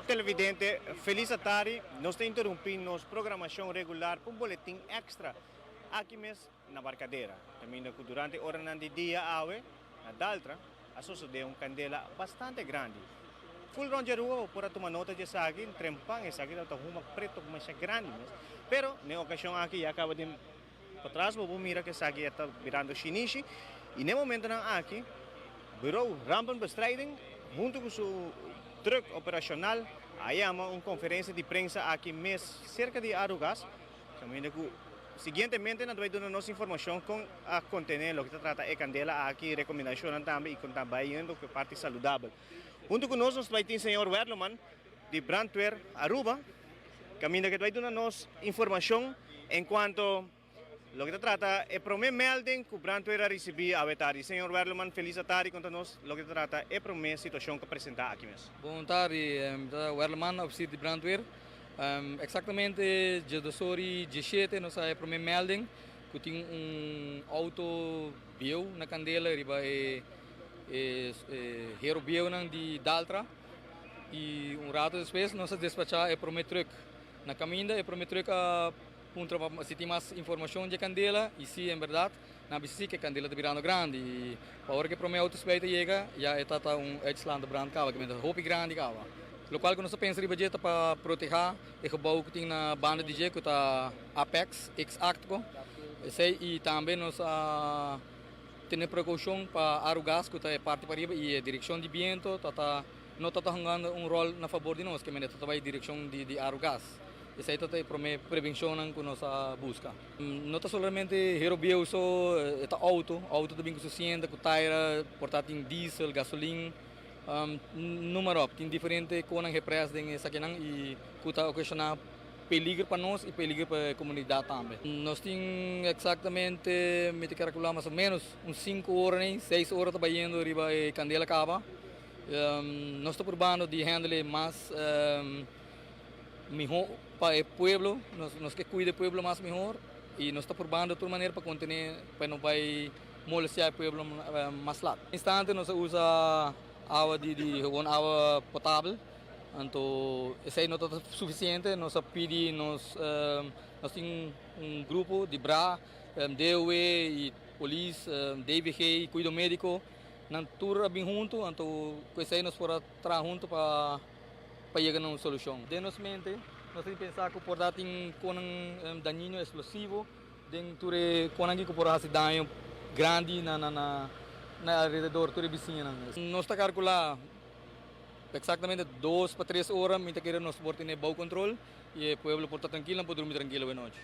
televidente, feliz tarde. Nós estamos interrompendo nossa programação regular para um boletim extra aqui mesmo na Barcadeira. Também durante a hora de dia, na Daltra, a suceder candela bastante grande. Full round de rua, por tomar nota de aqui, trempang, essa aqui está uma preto, mas é grande mesmo. Pero, na ocasião aqui, acaba de para trás, vou mirar que essa aqui está virando chinichi. E no momento aqui, virou rampenbestrijding, junto com o seu truque operacional, aí há uma conferência de prensa aqui mesmo, cerca de Arugas. Seguintemente, nós vamos dar nossa informação com a conteúdo que trata de candela aqui, recomendação também e com também que parte saudável. Junto conosco, nós vamos ter o senhor Werleman, de Brandweer Aruba, que vai dar nossa informação enquanto lo que trata é para mim melding que o Brandweer recebi a vetari. Senhor Werleman, feliz tarde conta-nos lo que trata é para mim situação que apresenta aqui mesmo. Boa tarde, Werleman, oficial de Brandweer. Exatamente, dia 17, nós é para mim melding que tem auto bio na candela, riba hero bio de Daltra e rato depois nós despachar é para mim truck na caminho é para mim truck se tem mais informação de candela e se em verdade na bicicleta que candela está virando grande e a hora que para mim autos vai chega já está Edgeland brand cava que é roupa grande cava o qual que nós pensa de budget para proteger o gebouw que tem na banda de jeito que está Apex X-Actico e também nós temos precaução para Arugas que está parte para e a direção de viento não está jogando rol na favor de nós que está vai direção de Arugas. Essa é a prevenção que nós busca. Não está somente herobio só auto também que se sente, que tire, portátil diesel, gasolina, número tem diferente coisas que prestem essa aqui e que está ocasionando peligro para nós e peligro para a comunidade também. Nós temos exatamente, me calcular mais ou menos, uns 5 horas, 6 horas trabalhando riba e candela cava. Nós estamos probando de handle mais melhor para o povo, nós que cuida do povo mais melhor e nós estamos probando de toda maneira para conter, para não vai molestar o povo mais lá. No instante nós usa água água potável, então isso aí não está suficiente, nós pedimos, nós temos grupo de BRA, DOE e polícia, DVG e cuidado médico, nós todos bem juntos, então com isso aí nós podemos trabalhar juntos para chegar a uma solução. De nossa mente, nós temos que pensar que pode ter um daninho explosivo, dentro de que pode fazer dano grande na redor da vizinha. Nós estamos calculando exatamente 2 para 3 horas, nós podemos ter bom controle e o povo pode estar tranquilo, pode dormir tranquilo à noite.